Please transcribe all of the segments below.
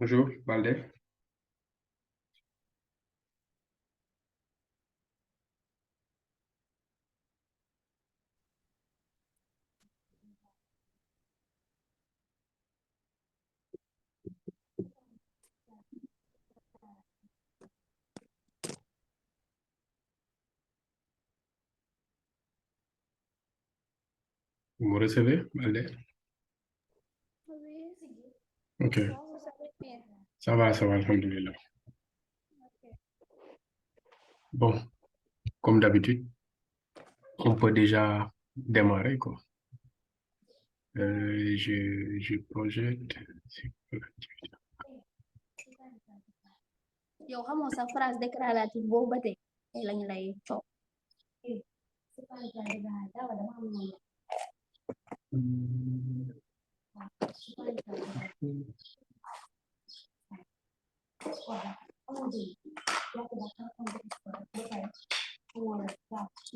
Bonjour, Balde. Vous me recevez, Balde? Oui, Ok, bon, vous savez bien. ça va, alhamdulillah. Ok. Bon, comme d'habitude, on peut déjà démarrer, quoi. Je projette. Yow xamoo sa phrase déclarative boobu ba tey lañu lay coow.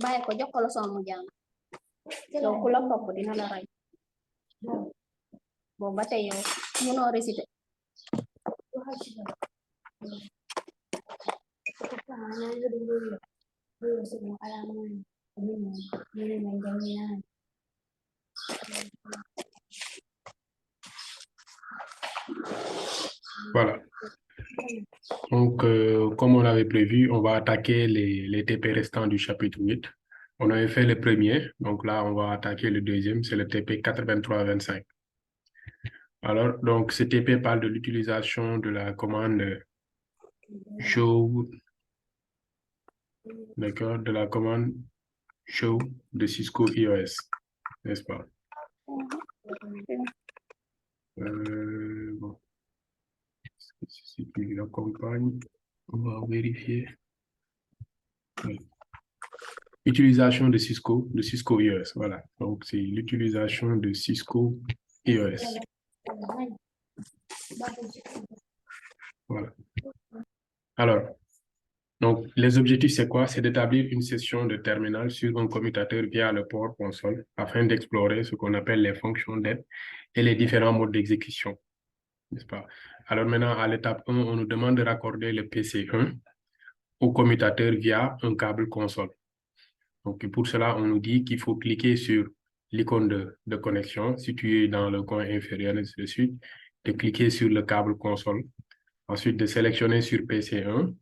Bàyyi ko jox ko leçon mu jàng. Yow ku la topp dina la rey. Boobu ba tey yow mënoo récité. Voilà. Donc, comme on l'avait prévu, on va attaquer les TP restants du chapitre 8. On avait fait le premier, donc là, on va attaquer le deuxième, c'est le TP 8325. Alors, donc, ce TP parle de l'utilisation de la commande show, d'accord, de la commande show de Cisco iOS, n'est-ce pas? Bon, si tu l'accompagnes, on va vérifier. Oui. Utilisation de Cisco iOS, voilà. Donc, c'est l'utilisation de Cisco iOS. Voilà. Alors, donc, les objectifs, c'est quoi? C'est d'établir une session de terminal sur un commutateur via le port console afin d'explorer ce qu'on appelle les fonctions d'aide et les différents modes d'exécution, n'est-ce pas? Alors maintenant, à l'étape 1, on nous demande de raccorder le PC1 au commutateur via un câble console. Donc, pour cela, on nous dit qu'il faut cliquer sur l'icône de connexion située dans le coin inférieur, ainsi de suite, de cliquer sur le câble console, ensuite de sélectionner sur PC1,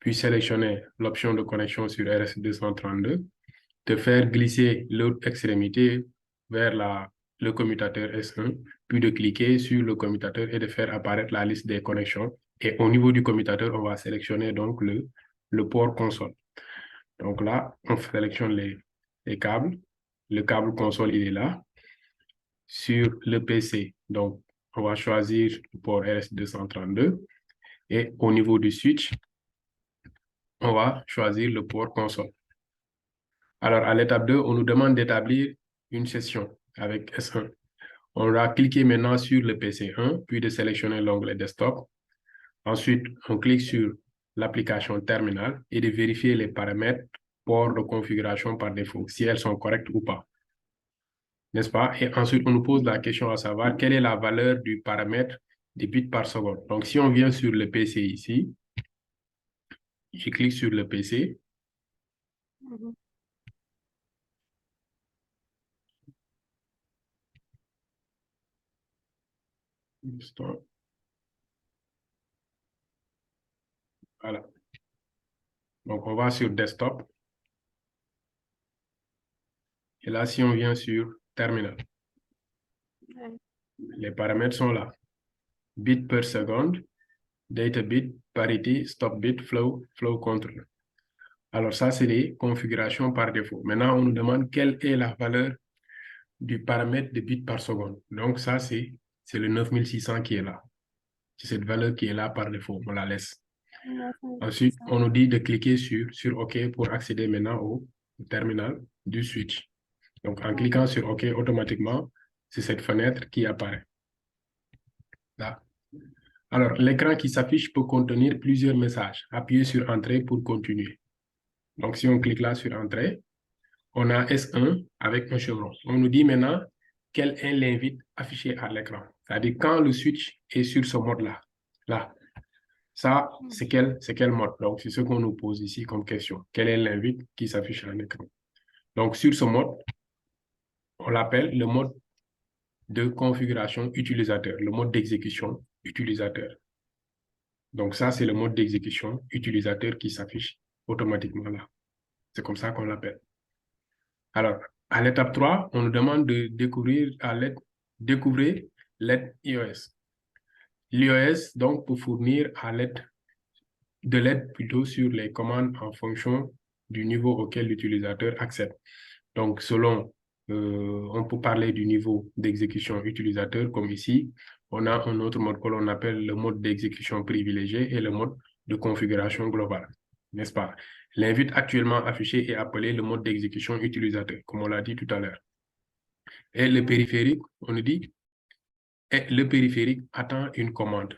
puis sélectionner l'option de connexion sur RS232, de faire glisser l'autre extrémité vers le commutateur S1, puis de cliquer sur le commutateur et de faire apparaître la liste des connexions. Et au niveau du commutateur, on va sélectionner donc le port console. Donc là, on sélectionne les câbles. Le câble console, il est là. Sur le PC, donc, on va choisir le port RS232. Et au niveau du switch, on va choisir le port console. Alors, à l'étape 2, on nous demande d'établir une session avec S1. On va cliquer maintenant sur le PC1, puis de sélectionner l'onglet Desktop. Ensuite, on clique sur l'application Terminal et de vérifier les paramètres port de configuration par défaut, si elles sont correctes ou pas. N'est-ce pas? Et ensuite, on nous pose la question à savoir quelle est la valeur du paramètre des bits par seconde. Donc, si on vient sur le PC ici, je clique sur le PC. Voilà. Donc, on va sur Desktop. Et là, si on vient sur Terminal, les paramètres sont là. Bit per seconde, data bit, parity, stop bit, flow, flow control. Alors, ça, c'est les configurations par défaut. Maintenant, on nous demande quelle est la valeur du paramètre de bits par seconde. Donc, ça, c'est le 9600 qui est là. C'est cette valeur qui est là par défaut. On la laisse. Ensuite, on nous dit de cliquer sur OK pour accéder maintenant au terminal du switch. Donc, en cliquant sur OK, automatiquement, c'est cette fenêtre qui apparaît. Là. Alors, l'écran qui s'affiche peut contenir plusieurs messages. Appuyez sur Entrée pour continuer. Donc, si on clique là sur Entrée, on a S1 avec un chevron. On nous dit maintenant quel est l'invite affiché à l'écran. C'est-à-dire quand le switch est sur ce mode-là. Là. Ça, c'est quel mode? Donc, c'est ce qu'on nous pose ici comme question. Quel est l'invite qui s'affiche à l'écran? Donc, sur ce mode, on l'appelle le mode de configuration utilisateur, le mode d'exécution utilisateur. Donc, ça, c'est le mode d'exécution utilisateur qui s'affiche automatiquement là. C'est comme ça qu'on l'appelle. Alors, à l'étape 3, on nous demande de découvrir l'aide iOS. L'iOS, donc, pour fournir de l'aide plutôt sur les commandes en fonction du niveau auquel l'utilisateur accède. Donc, on peut parler du niveau d'exécution utilisateur, comme ici. On a un autre mode que l'on appelle le mode d'exécution privilégié et le mode de configuration globale, n'est-ce pas? L'invite actuellement affiché est appelé le mode d'exécution utilisateur, comme on l'a dit tout à l'heure. Et le périphérique, on nous dit, le périphérique attend une commande.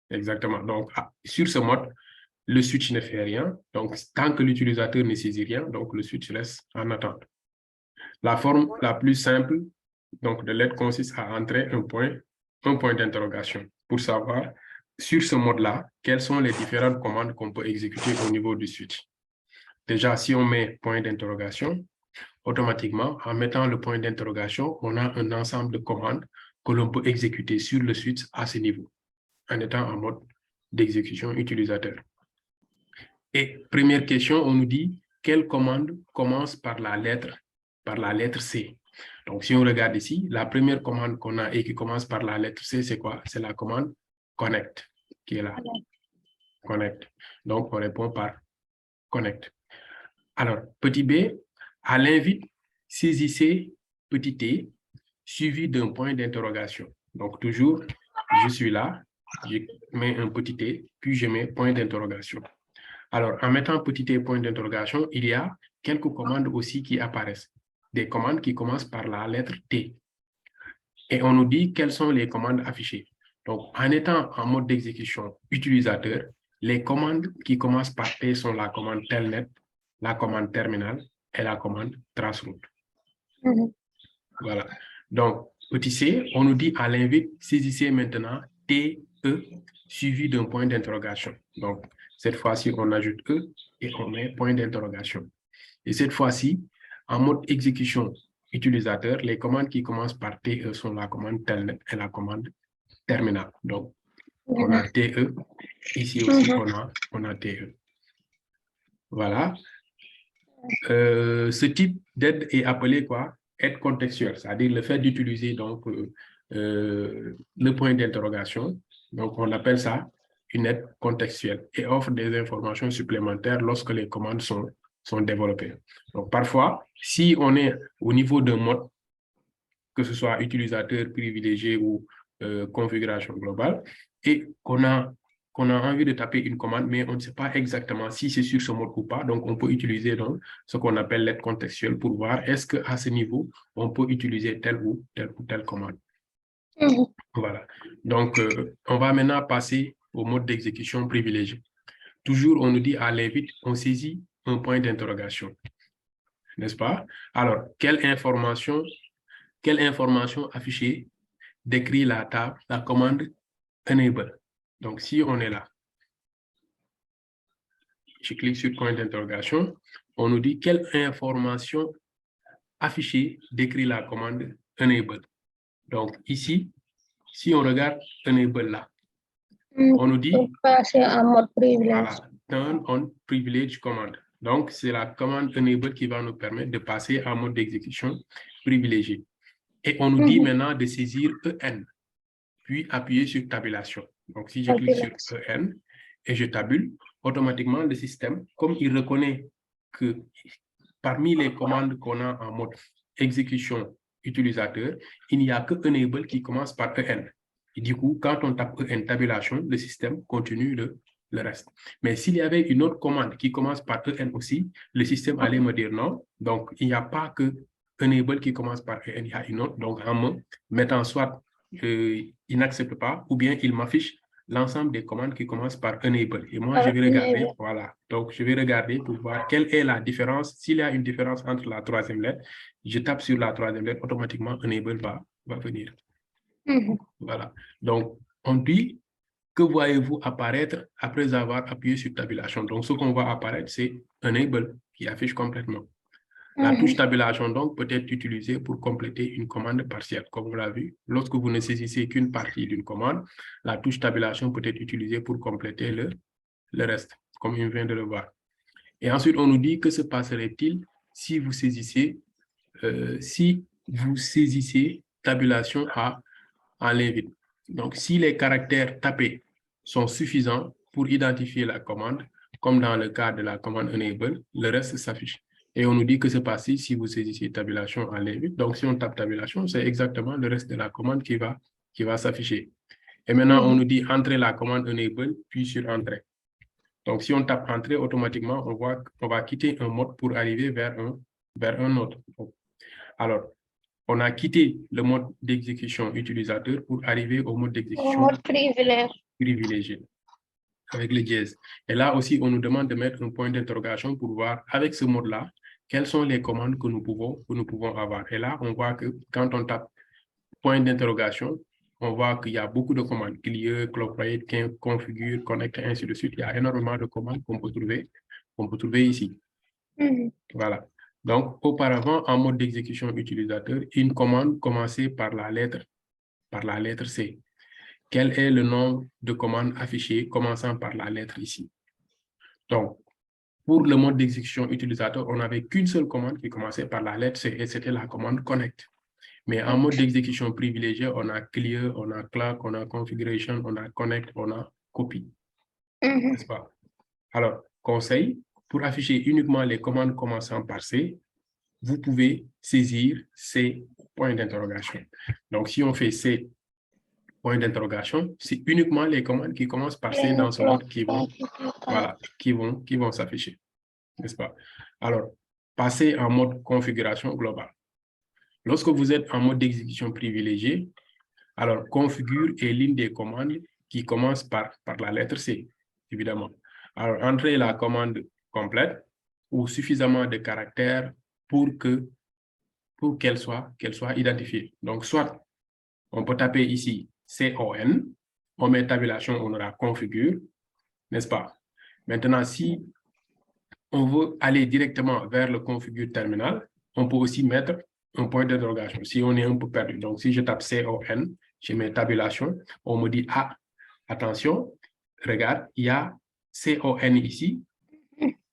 Exactement. Donc, sur ce mode, le switch ne fait rien. Donc, tant que l'utilisateur ne saisit rien, donc le switch reste en attente. La forme la plus simple donc, de l'aide consiste à entrer un point d'interrogation pour savoir, sur ce mode-là, quelles sont les différentes commandes qu'on peut exécuter au niveau du switch. Déjà, si on met point d'interrogation, automatiquement, en mettant le point d'interrogation, on a un ensemble de commandes que l'on peut exécuter sur le switch à ce niveau, en étant en mode d'exécution utilisateur. Et première question, on nous dit quelle commande commence par la lettre C. Donc, si on regarde ici, la première commande qu'on a et qui commence par la lettre C, c'est quoi? C'est la commande connect qui est là. Connect. Donc, on répond par connect. Alors, petit b, à l'invite, saisissez petit t suivi d'un point d'interrogation. Donc, toujours, je suis là, je mets un petit t, puis je mets point d'interrogation. Alors, en mettant petit t point d'interrogation, il y a quelques commandes aussi qui apparaissent. Des commandes qui commencent par la lettre T. Et on nous dit quelles sont les commandes affichées. Donc, en étant en mode d'exécution utilisateur, les commandes qui commencent par T sont la commande telnet, la commande terminal et la commande traceroute. Voilà. Donc, petit c, on nous dit à l'invite, saisissez maintenant TE suivi d'un point d'interrogation. Donc, cette fois-ci, on ajoute E et on met point d'interrogation. Et cette fois-ci, en mode exécution utilisateur, les commandes qui commencent par TE sont la commande telnet et la commande terminal. Donc, on a TE. Ici aussi, on a TE. Voilà. Ce type d'aide est appelé quoi? Aide contextuelle, c'est-à-dire le fait d'utiliser donc le point d'interrogation. Donc, on appelle ça une aide contextuelle et offre des informations supplémentaires lorsque les commandes sont développées. Donc, parfois, si on est au niveau d'un mode, que ce soit utilisateur privilégié ou configuration globale, et qu'on a envie de taper une commande, mais on ne sait pas exactement si c'est sur ce mode ou pas. Donc, on peut utiliser donc, ce qu'on appelle l'aide contextuelle pour voir est-ce qu'à ce niveau, on peut utiliser telle ou telle commande. Voilà. Donc, on va maintenant passer au mode d'exécution privilégié. Toujours, on nous dit à l'invite, on saisit un point d'interrogation. N'est-ce pas? Alors, quelle information affichée décrit la commande enable. Donc, si on est là, je clique sur point d'interrogation, on nous dit quelle information affichée décrit la commande enable. Donc, ici, si on regarde enable là, on nous dit passer en mode privilège. Voilà, turn on privilege command. Donc, c'est la commande enable qui va nous permettre de passer en mode d'exécution privilégié. Et on nous dit maintenant de saisir EN, puis appuyer sur tabulation. Donc, si je clique sur EN et je tabule, automatiquement, le système, comme il reconnaît que parmi les commandes qu'on a en mode exécution utilisateur, il n'y a que enable qui commence par EN. Et du coup, quand on tape EN tabulation, le système continue le reste. Mais s'il y avait une autre commande qui commence par EN aussi, le système allait me dire non. Donc, il n'y a pas que enable qui commence par EN, il y a une autre. Donc, en me mettant soit il n'accepte pas, ou bien il m'affiche l'ensemble des commandes qui commencent par enable. Et moi, je vais regarder, voilà. Donc, je vais regarder pour voir quelle est la différence. S'il y a une différence entre la troisième lettre, je tape sur la troisième lettre, automatiquement, enable va venir. Voilà. Donc, on dit que voyez-vous apparaître après avoir appuyé sur tabulation? Donc, ce qu'on voit apparaître, c'est Enable qui affiche complètement. La touche tabulation, donc, peut être utilisée pour compléter une commande partielle. Comme on l'a vu, lorsque vous ne saisissez qu'une partie d'une commande, la touche tabulation peut être utilisée pour compléter le reste, comme on vient de le voir. Et ensuite, on nous dit que se passerait-il si vous saisissez tabulation en ligne vide. Donc, si les caractères tapés sont suffisants pour identifier la commande, comme dans le cas de la commande Enable, le reste s'affiche. Et on nous dit que c'est passé si vous saisissez tabulation en ligne vide. Donc, si on tape tabulation, c'est exactement le reste de la commande qui va s'afficher. Et maintenant, on nous dit entrer la commande Enable, puis sur Entrée. Donc, si on tape Entrée, automatiquement, on voit qu'on va quitter un mode pour arriver vers un autre. Alors, on a quitté le mode d'exécution utilisateur pour arriver au mode d'exécution privilégié avec le dièse. Et là aussi, on nous demande de mettre un point d'interrogation pour voir avec ce mode-là, quelles sont les commandes que nous pouvons avoir. Et là, on voit que quand on tape point d'interrogation, on voit qu'il y a beaucoup de commandes, clear, clockwrite, configure, connect, et ainsi de suite. Il y a énormément de commandes qu'on peut trouver ici. Voilà. Donc, auparavant, en mode d'exécution utilisateur, une commande commençait par la lettre C. Quel est le nombre de commandes affichées commençant par la lettre ici? Donc, pour le mode d'exécution utilisateur, on n'avait qu'une seule commande qui commençait par la lettre C et c'était la commande connect. Mais en mode d'exécution privilégié, on a clear, on a clock, on a configuration, on a connect, on a copy. N'est-ce pas? Alors, conseil, pour afficher uniquement les commandes commençant par C, vous pouvez saisir ces points d'interrogation. Donc, si on fait C point d'interrogation, c'est uniquement les commandes qui commencent par C dans ce mode qui vont s'afficher. N'est-ce pas? Alors, passez en mode configuration globale. Lorsque vous êtes en mode d'exécution privilégié, alors configure est l'une des commandes qui commence par la lettre C, évidemment. Alors, entrez la commande complète ou suffisamment de caractères pour qu'elle soit identifiée. Donc, soit on peut taper ici CON, on met tabulation, on aura configure, n'est-ce pas? Maintenant, si on veut aller directement vers le configure terminal, on peut aussi mettre un point d'interrogation si on est un peu perdu. Donc, si je tape CON, je mets tabulation, on me dit, ah, attention, regarde, il y a CON ici,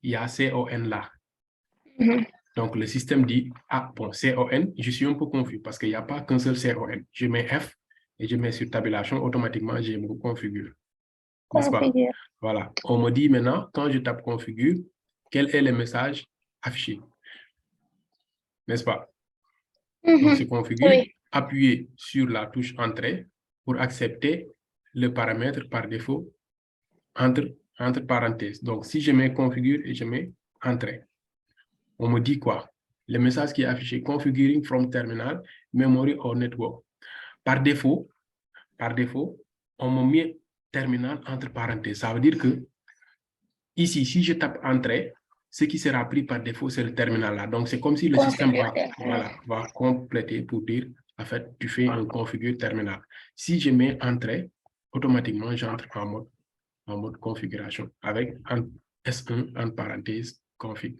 il y a CON là. Donc, le système dit, ah, bon, CON, je suis un peu confus parce qu'il n'y a pas qu'un seul CON. Je mets F et je mets sur tabulation, automatiquement, je me configure. N'est-ce pas? Voilà. On me dit maintenant, quand je tape configure, quel est le message affiché? N'est-ce pas? Donc, c'est configure. Oui. Appuyez sur la touche Entrée pour accepter le paramètre par défaut entre parenthèses. Donc, si je mets configure et je mets Entrée, on me dit quoi? Le message qui est affiché, configuring from terminal, memory or network. Par défaut, on me met terminal entre parenthèses. Ça veut dire que ici, si je tape Entrée, ce qui sera pris par défaut, c'est le terminal là. Donc, c'est comme si le système va compléter pour dire, en fait, tu fais un configure terminal. Si je mets Entrée, automatiquement, j'entre en mode configuration avec S1 en parenthèse config.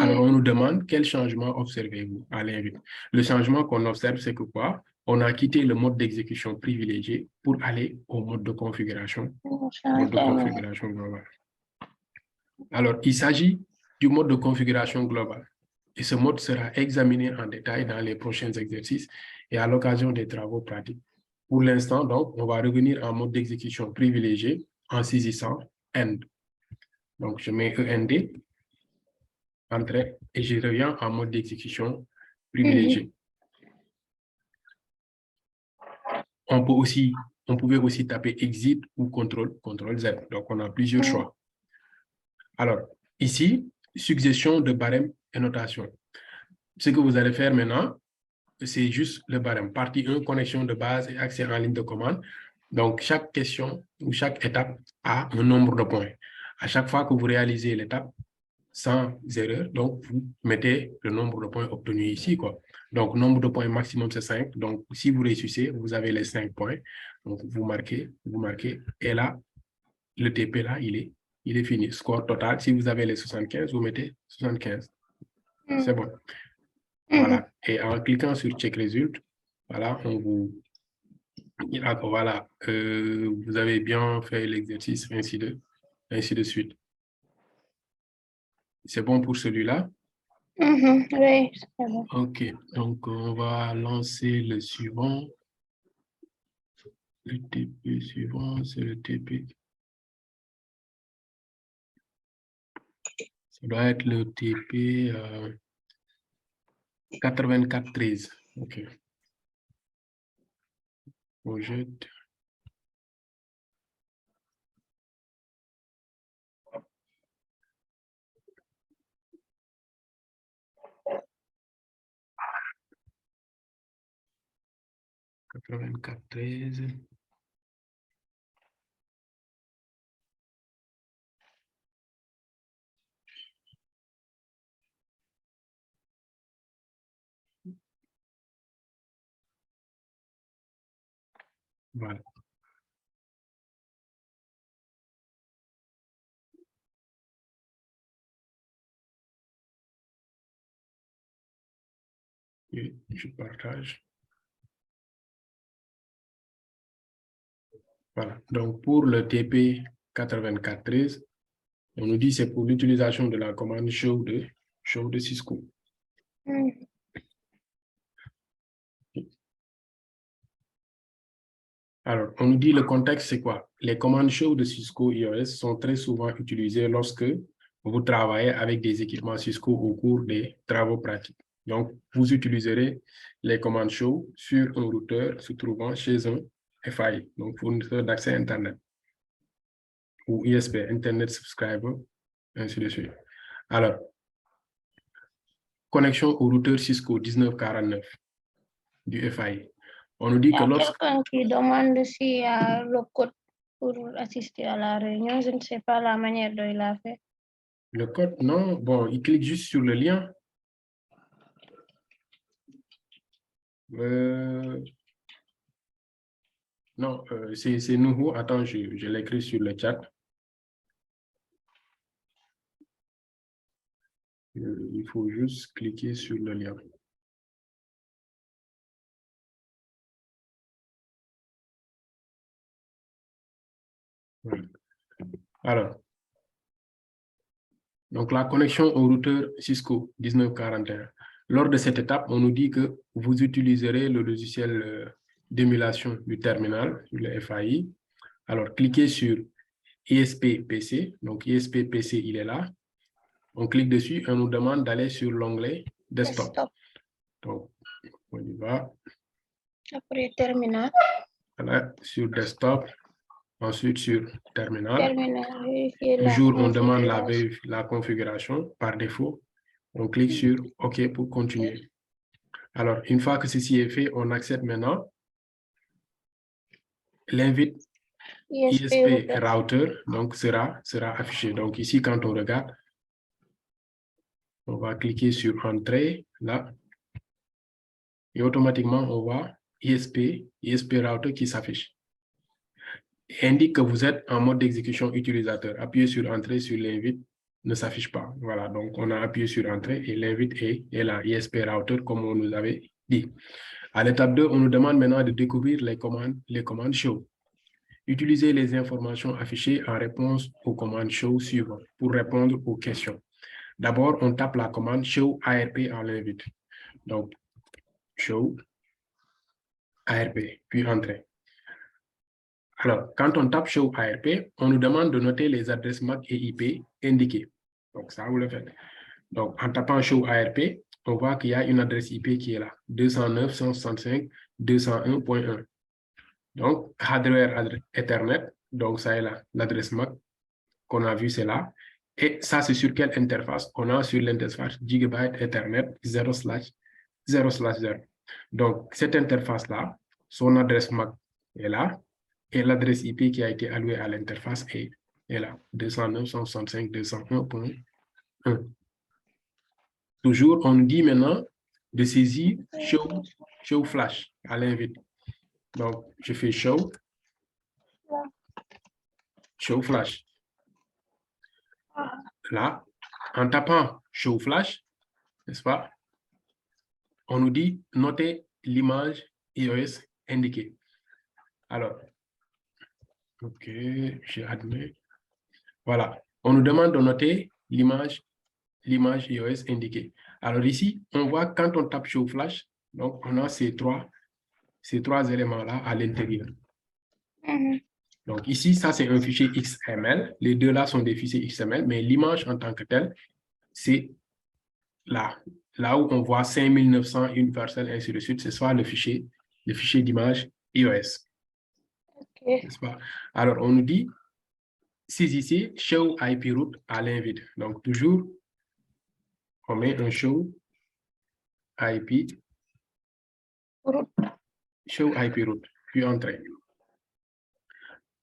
Alors, on nous demande quel changement observez-vous à l'invite. Le changement qu'on observe, c'est que quoi? On a quitté le mode d'exécution privilégié pour aller au mode de configuration. Globale. Alors, il s'agit du mode de configuration globale. Et ce mode sera examiné en détail dans les prochains exercices et à l'occasion des travaux pratiques. Pour l'instant, donc, on va revenir en mode d'exécution privilégié en saisissant END. Donc, je mets END. Entrée, et je reviens en mode d'exécution privilégié. On pouvait aussi taper exit ou CTRL Z. Donc, on a plusieurs choix. Alors, ici, suggestion de barème et notation. Ce que vous allez faire maintenant, c'est juste le barème. Partie 1, connexion de base et accès en ligne de commande. Donc, chaque question ou chaque étape a un nombre de points. À chaque fois que vous réalisez l'étape, sans erreur. Donc, vous mettez le nombre de points obtenus ici, quoi. Donc, nombre de points maximum, c'est 5. Donc, si vous réussissez, vous avez les 5 points. Donc, vous marquez. Et là, le TP, là, il est fini. Score total, si vous avez les 75, vous mettez 75. C'est bon. Voilà. Et en cliquant sur Check Result, voilà, voilà, vous avez bien fait l'exercice, ainsi de suite. C'est bon pour celui-là? Oui, c'est bon. OK, donc on va lancer le suivant. Le TP suivant, c'est le TP. Ça doit être le TP 8413. OK. On jette. Voilà. Et je partage. Voilà. Donc, pour le TP 8413, on nous dit c'est pour l'utilisation de la commande show de Cisco. Alors, on nous dit le contexte, c'est quoi? Les commandes show de Cisco iOS sont très souvent utilisées lorsque vous travaillez avec des équipements Cisco au cours des travaux pratiques. Donc, vous utiliserez les commandes show sur un routeur se trouvant chez un FAI, donc fournisseur d'accès Internet, ou ISP, Internet Subscriber, ainsi de suite. Alors, connexion au routeur Cisco 1949 du FAI. On nous dit que lorsque... quelqu'un qui demande s'il y a le code pour assister à la réunion, je ne sais pas la manière dont il a fait. Le code, non. Bon, il clique juste sur le lien. Non, c'est nouveau. Attends, je l'écris sur le chat. Il faut juste cliquer sur le lien. Voilà. Alors, donc la connexion au routeur Cisco 1941. Lors de cette étape, on nous dit que vous utiliserez le logiciel d'émulation du terminal, le FAI. Alors, cliquez sur ISP PC. Donc, ISP PC, il est là. On clique dessus et on nous demande d'aller sur l'onglet Desktop. Donc, on y va. Après terminal. Voilà, sur Desktop. Ensuite, sur Terminal. Terminal, Toujours, on demande la configuration par défaut. On clique sur OK pour continuer. Alors, une fois que ceci est fait, on accepte maintenant l'invite ISP router, donc sera affiché. Donc ici, quand on regarde, on va cliquer sur Entrée, là, et automatiquement, on voit ISP router qui s'affiche. Indique que vous êtes en mode d'exécution utilisateur. Appuyez sur Entrée sur l'invite, ne s'affiche pas. Voilà, donc on a appuyé sur Entrée et l'invite est là, ISP router, comme on nous avait dit. À l'étape 2, on nous demande maintenant de découvrir les commandes show. Utilisez les informations affichées en réponse aux commandes show suivantes pour répondre aux questions. D'abord, on tape la commande show ARP en l'invite. Donc, show ARP, puis Entrée. Alors, quand on tape show ARP, on nous demande de noter les adresses MAC et IP indiquées. Donc, ça, vous le faites. Donc, en tapant show ARP, on voit qu'il y a une adresse IP qui est là, 209.165.201.1. Donc, hardware Ethernet, donc ça est là, l'adresse MAC qu'on a vu, c'est là. Et ça, c'est sur quelle interface? On a sur l'interface Gigabyte Ethernet 0/0/0. Donc, cette interface-là, son adresse MAC est là, et l'adresse IP qui a été allouée à l'interface est là, 209.165.201.1. 1. Toujours, on dit maintenant de saisir show flash à l'invite. Donc, je fais show flash. Là, en tapant show flash, n'est-ce pas, on nous dit noter l'image iOS indiquée. Alors, ok, j'admets. Voilà, on nous demande de noter l'image iOS indiquée. Alors ici, on voit quand on tape show flash, donc on a ces trois éléments-là à l'intérieur. Donc ici, ça c'est un fichier XML. Les deux là sont des fichiers XML, mais l'image en tant que telle, c'est là où on voit 5900 universel, ainsi de suite, ce soit le fichier d'image iOS. Okay. N'est-ce pas? Alors, on nous dit, saisissez show IP root à l'invite. Donc, toujours, on met un show IP root, puis entrée.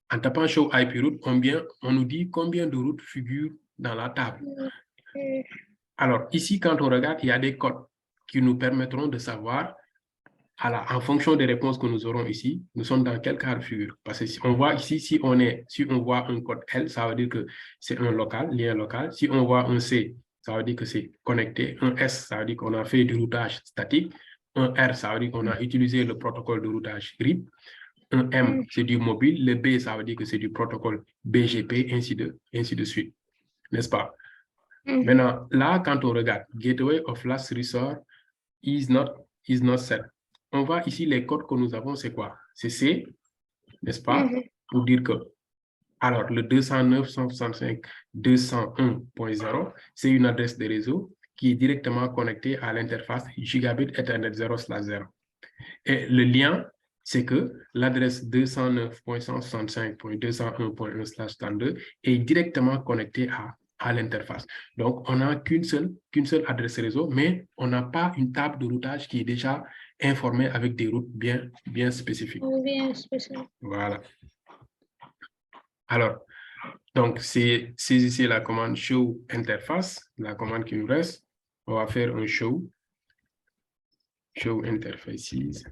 En tapant show IP root, on nous dit combien de routes figurent dans la table. Okay. Alors, ici, quand on regarde, il y a des codes qui nous permettront de savoir, en fonction des réponses que nous aurons ici, nous sommes dans quel cas de figure. Parce que si on voit ici, si on voit un code L, ça veut dire que c'est un lien local. Si on voit un C, ça veut dire que c'est connecté. Un S, ça veut dire qu'on a fait du routage statique. Un R, ça veut dire qu'on a utilisé le protocole de routage RIP. Un M, c'est du mobile. Le B, ça veut dire que c'est du protocole BGP, ainsi de suite. N'est-ce pas? Maintenant, là, quand on regarde, Gateway of Last Resort is not set. On voit ici les codes que nous avons, c'est quoi? C'est C, n'est-ce pas? Pour dire que, alors, le 209.165.201.0, c'est une adresse de réseau qui est directement connectée à l'interface Gigabit Ethernet 0/0. Et le lien, c'est que l'adresse 209.165.201.1/32 est directement connectée à l'interface. Donc, on n'a qu'une seule adresse réseau, mais on n'a pas une table de routage qui est déjà informée avec des routes bien spécifiques. Bien spécifique. Voilà. Alors, donc, c'est ici la commande show interface, la commande qui nous reste. On va faire un show interfaces.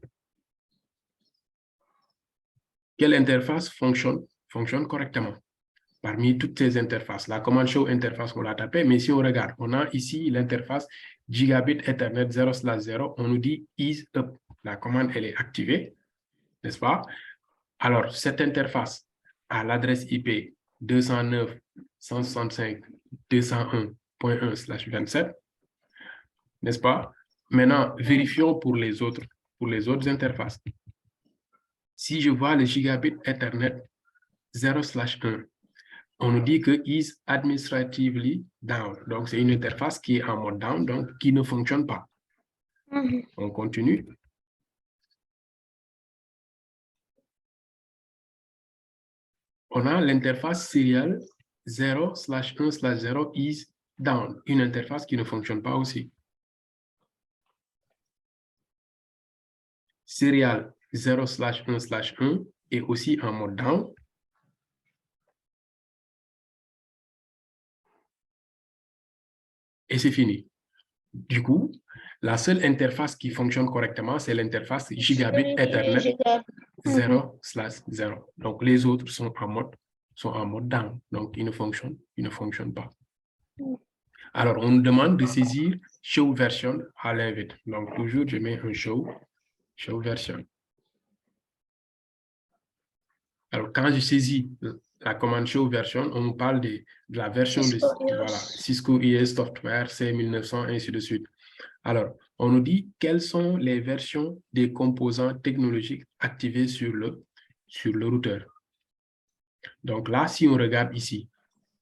Quelle interface fonctionne correctement? Parmi toutes ces interfaces, la commande show interface, on l'a tapé, mais si on regarde, on a ici l'interface Gigabit Ethernet 0/0, on nous dit is up. La commande, elle est activée, n'est-ce pas? Alors, cette interface a l'adresse IP 209.165.201.1/27, n'est-ce pas? Maintenant, vérifions pour les autres interfaces. Si je vois le Gigabit Ethernet 0/1, on nous dit que is administratively down. Donc, c'est une interface qui est en mode down, donc qui ne fonctionne pas. On continue. On a l'interface serial 0/1/0 is down, une interface qui ne fonctionne pas aussi. Serial 0/1/1 est aussi en mode down. Et c'est fini. Du coup, la seule interface qui fonctionne correctement, c'est l'interface Gigabit Ethernet 0/0. Donc, les autres sont en mode down. Donc, ils ne fonctionnent pas. Alors, on nous demande de saisir show version à l'invite. Donc, toujours, je mets un show version. Alors, quand je saisis la commande show version, on nous parle de la version Cisco IS Software C1900, ainsi de suite. Alors, on nous dit quelles sont les versions des composants technologiques activés sur le routeur. Donc là, si on regarde ici,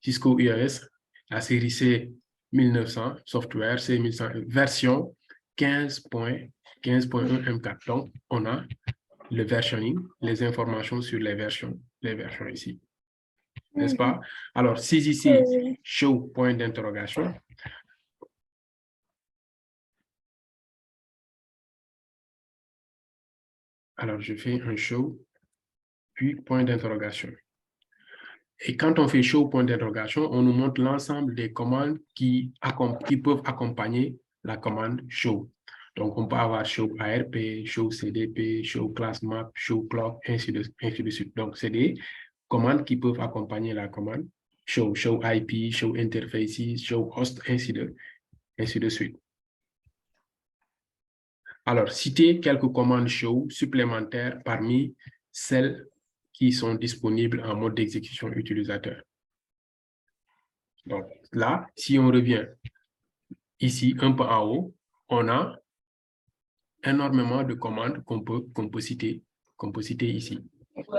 Cisco IS, la série C1900, software C1100, version 15.1 M4. Donc, on a le versioning, les informations sur les versions ici. N'est-ce pas? Alors, si ici, show point d'interrogation, alors je fais un show, puis point d'interrogation. Et quand on fait show point d'interrogation, on nous montre l'ensemble des commandes qui peuvent accompagner la commande show. Donc, on peut avoir show ARP, show CDP, show class map, show clock, ainsi de suite. Donc, c'est des commandes qui peuvent accompagner la commande show, show IP, show interfaces, show host, ainsi de suite. Alors, citez quelques commandes show supplémentaires parmi celles qui sont disponibles en mode d'exécution utilisateur. Donc là, si on revient ici, un peu en haut, on a énormément de commandes qu'on peut citer ici.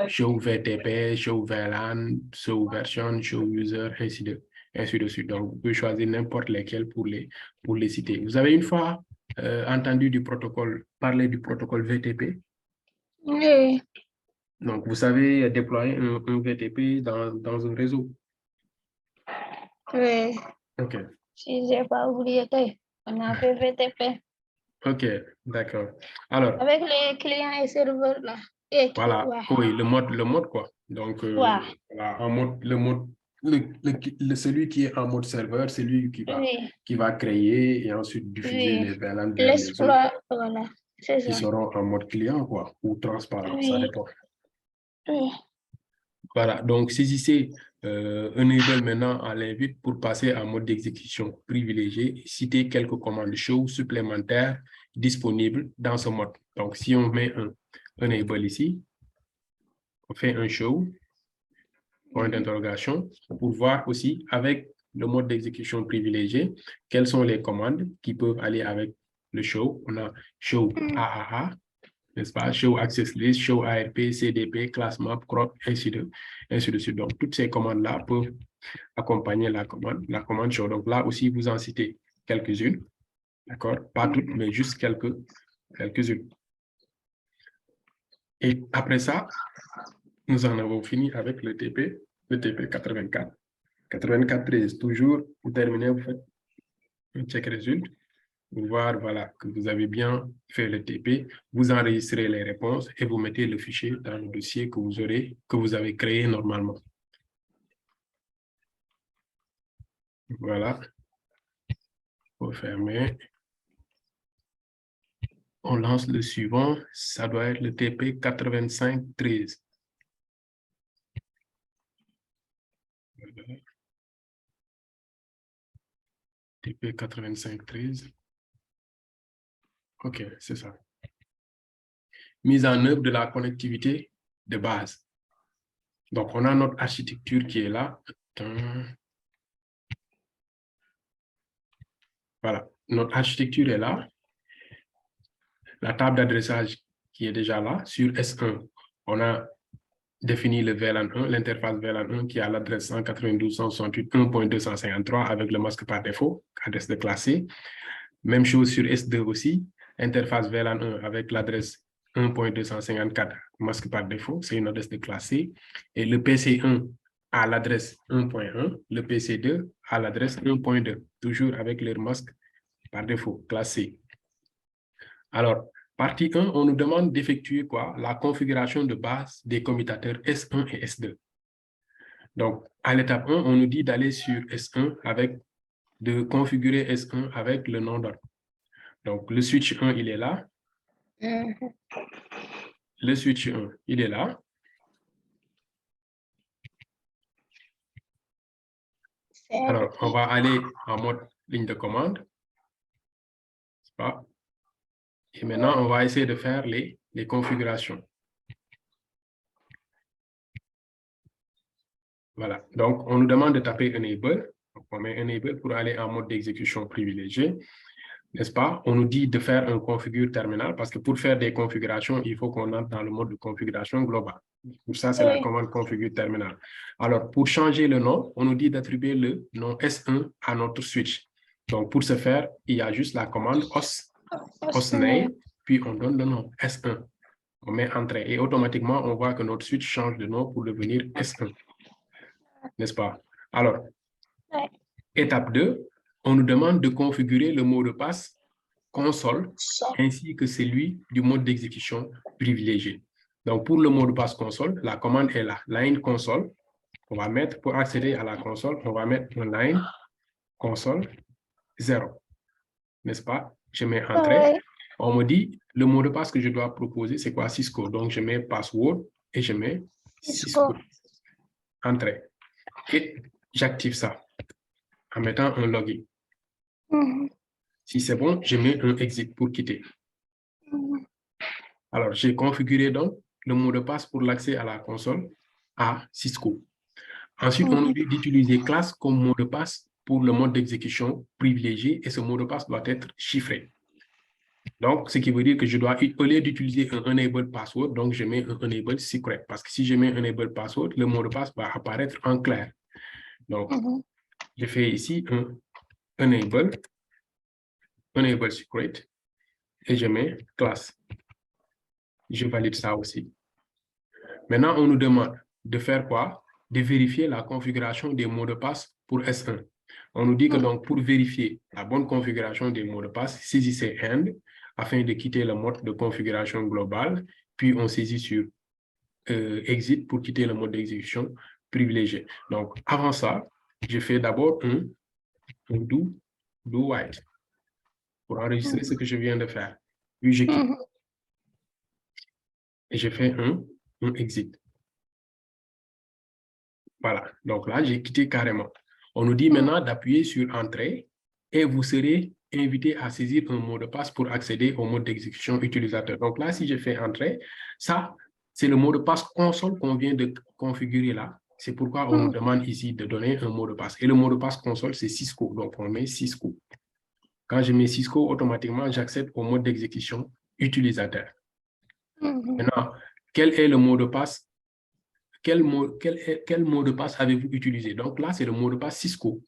Show VTP, show VLAN, show version, show user, ainsi de suite. Donc, vous pouvez choisir n'importe lesquelles pour les citer. Vous avez une fois entendu parler du protocole VTP? Oui. Donc, vous savez déployer un VTP dans un réseau? Oui. OK. Si je n'ai pas oublié, on a fait VTP. OK, d'accord. Alors, avec les clients et serveurs là. Voilà, oui, le mode quoi. Donc, Ouais. voilà, celui qui est en mode serveur, c'est lui qui va créer et ensuite diffuser les VLAN vers les autres L'exploit, voilà, c'est qui ça. seront en mode client quoi, ou transparent, ça dépend. Oui. Voilà, donc saisissez Enable maintenant à l'invite pour passer en mode d'exécution privilégié et citer quelques commandes show supplémentaires disponibles dans ce mode. Donc, si on met un Enable ici, on fait un show, point d'interrogation, pour voir aussi avec le mode d'exécution privilégié, quelles sont les commandes qui peuvent aller avec le show. On a show AAA, n'est-ce pas? Show access list, show ARP, CDP, class map, crop, ainsi de suite. Donc, toutes ces commandes-là peuvent accompagner la commande show. Donc, là aussi, vous en citez quelques-unes, d'accord? Pas toutes, mais juste quelques-unes. Et après ça, nous en avons fini avec le TP 84. 84.13, toujours, pour terminer, vous faites un check résultat pour voir voilà, que vous avez bien fait le TP. Vous enregistrez les réponses et vous mettez le fichier dans le dossier que vous avez créé normalement. Voilà. Pour fermer. On lance le suivant. Ça doit être le TP 85.13. TP 85.13. OK, c'est ça. Mise en œuvre de la connectivité de base. Donc, on a notre architecture qui est là. Voilà, notre architecture est là. La table d'adressage qui est déjà là. Sur S1, on a défini le VLAN 1, l'interface VLAN 1 qui a l'adresse 192.168.1.253 avec le masque par défaut, adresse de classe C. Même chose sur S2 aussi, interface VLAN 1 avec l'adresse 1.254, masque par défaut, c'est une adresse de classe C. Et le PC1 à l'adresse 1.1, le PC2 à l'adresse 1.2, toujours avec leur masque par défaut, classe C. Alors, partie 1, on nous demande d'effectuer quoi? La configuration de base des commutateurs S1 et S2. Donc, à l'étape 1, on nous dit d'aller sur S1 de configurer S1 avec le nom d'ordre. Donc, le switch 1, il est là. Le switch 1, il est là. Alors, on va aller en mode ligne de commande. Et maintenant, on va essayer de faire les configurations. Voilà. Donc, on nous demande de taper Enable. Donc, on met Enable pour aller en mode d'exécution privilégié. N'est-ce pas? On nous dit de faire un configure terminal parce que pour faire des configurations, il faut qu'on entre dans le mode de configuration globale. Pour ça, c'est la commande configure terminal. Alors, pour changer le nom, on nous dit d'attribuer le nom S1 à notre switch. Donc, pour ce faire, il y a juste la commande hostname, puis on donne le nom S1. On met entrée et automatiquement, on voit que notre switch change de nom pour devenir S1. N'est-ce pas? Alors, étape 2, on nous demande de configurer le mot de passe console ainsi que celui du mode d'exécution privilégié. Donc, pour le mot de passe console, la commande est là, line console, On va mettre, pour accéder à la console, on va mettre une line console 0. N'est-ce pas? Je mets entrée. On me dit, le mot de passe que je dois proposer, c'est quoi? Cisco. Donc, je mets password et je mets Cisco. Entrée. Et j'active ça en mettant un login. Si c'est bon, je mets un exit pour quitter. Alors, j'ai configuré donc le mot de passe pour l'accès à la console à Cisco. Ensuite, on nous dit d'utiliser classe comme mot de passe pour le mode d'exécution privilégié et ce mot de passe doit être chiffré. Donc, ce qui veut dire que je dois, au lieu d'utiliser un enable password, donc je mets un enable secret. Parce que si je mets un enable password, le mot de passe va apparaître en clair. Donc, je fais ici un enable secret et je mets classe. Je valide ça aussi. Maintenant, on nous demande de faire quoi? De vérifier la configuration des mots de passe pour S1. On nous dit que donc pour vérifier la bonne configuration des mots de passe, saisissez AND afin de quitter le mode de configuration globale, puis on saisit sur exit pour quitter le mode d'exécution privilégié. Donc, avant ça, je fais d'abord un do white pour enregistrer ce que je viens de faire. Puis je quitte. Et je fais un exit. Voilà, donc là, j'ai quitté carrément. On nous dit maintenant d'appuyer sur Entrée et vous serez invité à saisir un mot de passe pour accéder au mode d'exécution utilisateur. Donc là, si je fais Entrée, ça, c'est le mot de passe console qu'on vient de configurer là. C'est pourquoi on nous demande ici de donner un mot de passe. Et le mot de passe console, c'est Cisco. Donc, on met Cisco. Quand je mets Cisco, automatiquement, j'accède au mode d'exécution utilisateur. Maintenant, quel est le mot de passe? Quel mot de passe avez-vous utilisé? Donc là, c'est le mot de passe Cisco.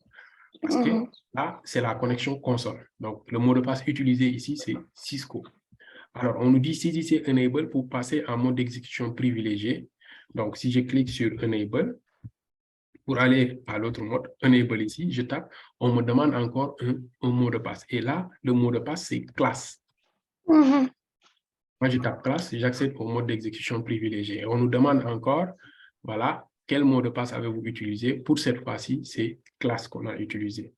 Parce que là, c'est la connexion console. Donc, le mot de passe utilisé ici, c'est Cisco. Alors, on nous dit saisissez Enable pour passer en mode d'exécution privilégié. Donc, si je clique sur Enable, pour aller à l'autre mode, Enable ici, je tape, on me demande encore un mot de passe. Et là, le mot de passe, c'est classe. Moi, je tape classe, j'accède au mode d'exécution privilégié. Et on nous demande encore, voilà, quel mot de passe avez-vous utilisé? Pour cette fois-ci, c'est classe qu'on a utilisé.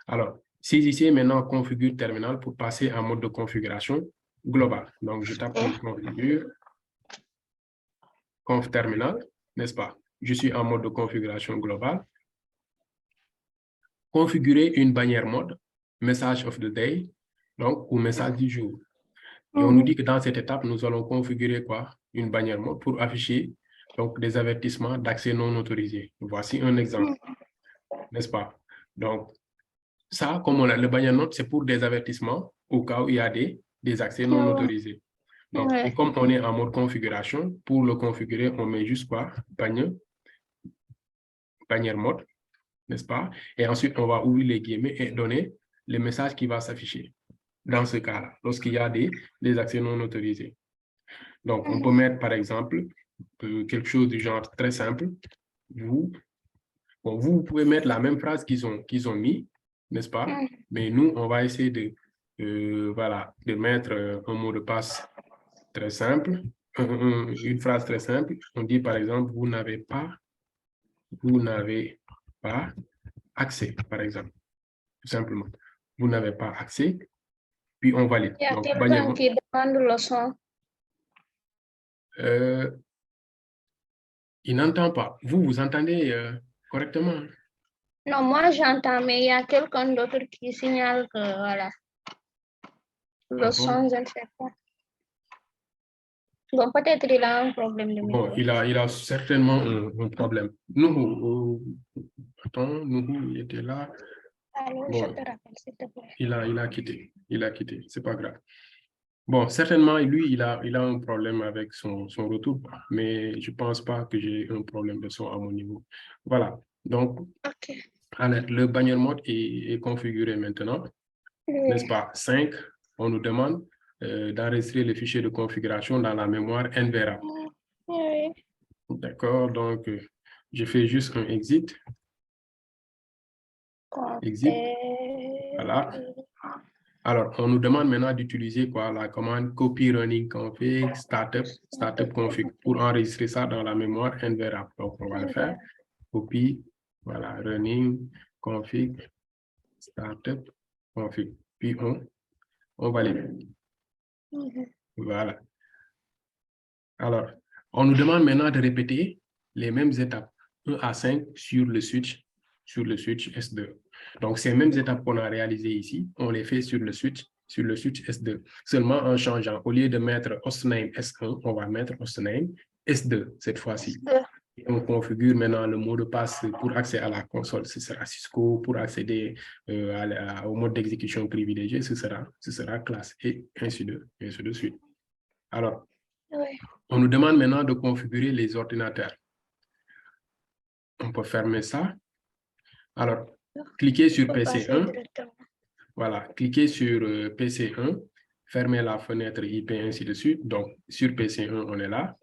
Alors, saisissez maintenant configure terminal pour passer en mode de configuration globale. Donc, je tape configure conf terminal, n'est-ce pas? Je suis en mode de configuration globale. Configurer une bannière mode, message of the day, donc, ou message du jour. Et on nous dit que dans cette étape, nous allons configurer quoi? Une bannière mode pour afficher donc, des avertissements d'accès non autorisé. Voici un exemple, n'est-ce pas? Donc, ça, comme le bannière mode, c'est pour des avertissements au cas où il y a des accès non autorisés. Donc, et comme on est en mode configuration, pour le configurer, on met juste quoi? Bannière mode, n'est-ce pas? Et ensuite, on va ouvrir les guillemets et donner le message qui va s'afficher. Dans ce cas-là, lorsqu'il y a des accès non autorisés. Donc, on peut mettre, par exemple, quelque chose du genre très simple. Vous pouvez mettre la même phrase qu'ils ont mis, n'est-ce pas? Mais nous, on va essayer de mettre un mot de passe très simple, une phrase très simple. On dit, par exemple, vous n'avez pas accès, par exemple. Tout simplement. Vous n'avez pas accès, puis on valide. Il y a Donc, quelqu'un qui demande le son. Il n'entend pas. Vous entendez correctement? Non, moi j'entends, mais il y a quelqu'un d'autre qui signale que voilà. Le son, je ne sais pas. Bon, peut-être il a un problème de micro. Bon, il a certainement un problème. Nous, il était là. Alors, Bon, je te rappelle, s'il te plaît. il a quitté. Il a quitté. C'est pas grave. Bon, certainement, lui, il a un problème avec son retour, mais je pense pas que j'ai un problème de son à mon niveau. Voilà. Donc, alors, le bannière mode est configuré maintenant, n'est-ce pas? 5, on nous demande d'enregistrer le fichier de configuration dans la mémoire NVRA. D'accord, donc je fais juste un exit. Exit. Voilà. Alors, on nous demande maintenant d'utiliser quoi? La commande copy running config startup config pour enregistrer ça dans la mémoire NVRA. Donc, on va le faire. copie, voilà, running, config, startup, config. Puis on valide. Voilà. Alors, on nous demande maintenant de répéter les mêmes étapes, 1 à 5 sur le switch S2. Donc, ces mêmes étapes qu'on a réalisées ici, on les fait sur le switch S2. Seulement en changeant, au lieu de mettre hostname S1, on va mettre hostname S2 cette fois-ci. On configure maintenant le mot de passe pour accès à la console, ce sera Cisco. Pour accéder au mode d'exécution privilégié, ce sera classe, et ainsi de suite. Alors, on nous demande maintenant de configurer les ordinateurs. On peut fermer ça. Alors, cliquez sur PC1. Voilà, cliquez sur PC1, fermez la fenêtre IP, ainsi de suite. Donc, sur PC1, on est là.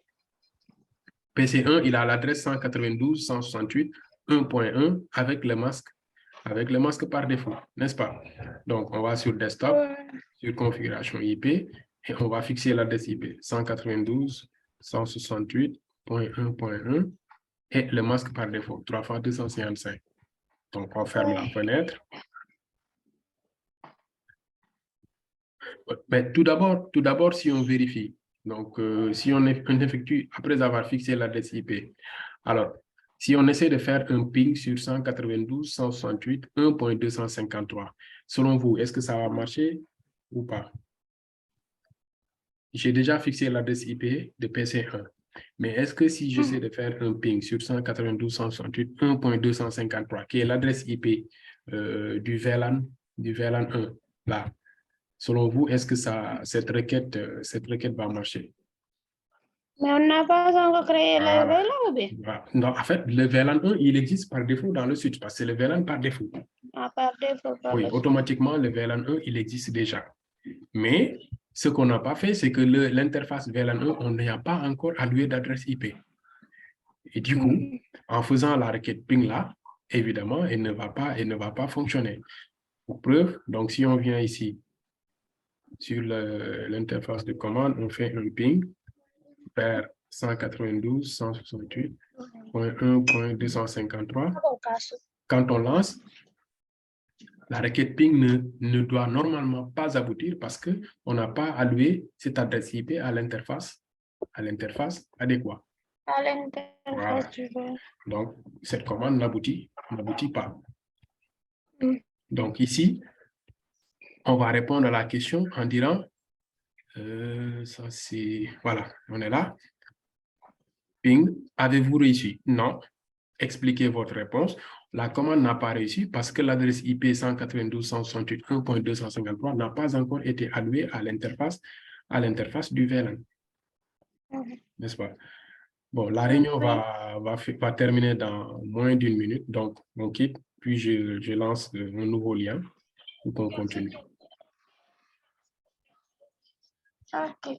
PC1, il a l'adresse 192.168.1.1 avec le masque par défaut, n'est-ce pas? Donc, on va sur Desktop, sur Configuration IP, et on va fixer l'adresse IP 192.168.1.1 et le masque par défaut, 3 fois 255. Donc, on ferme la fenêtre. Mais tout d'abord, si on vérifie, donc si on effectue, après avoir fixé l'adresse IP, alors, si on essaie de faire un ping sur 192.168.1.253, selon vous, est-ce que ça va marcher ou pas? J'ai déjà fixé l'adresse IP de PC1. Mais est-ce que si j'essaie de faire un ping sur 192.168.1.253, qui est l'adresse IP du VLAN 1, là, selon vous, est-ce que cette requête va marcher? Mais on n'a pas encore créé le VLAN, voilà. Non, en fait, le VLAN 1, il existe par défaut dans le switch, parce que c'est le VLAN par défaut. Par défaut. Oui, automatiquement, le VLAN 1, il existe déjà. Mais ce qu'on n'a pas fait, c'est que l'interface VLAN 1, on n'y a pas encore alloué d'adresse IP. Et du coup, en faisant la requête ping là, évidemment, elle ne va pas fonctionner. Pour preuve, donc si on vient ici sur l'interface de commande, on fait un ping vers 192.168.1.253. Quand on lance, la requête ping ne doit normalement pas aboutir parce qu'on n'a pas alloué cette adresse IP à l'interface adéquate. À l'interface du Voilà. Donc, cette commande n'aboutit pas. Donc, ici, on va répondre à la question en disant, ça c'est, voilà, on est là. Ping, avez-vous réussi? Non. Expliquez votre réponse. La commande n'a pas réussi parce que l'adresse IP 192.168.1.253 n'a pas encore été allouée à l'interface du VLAN. N'est-ce pas? Bon, la réunion va terminer dans moins d'1 minute. Donc, on quitte, puis je lance un nouveau lien pour qu'on continue. OK.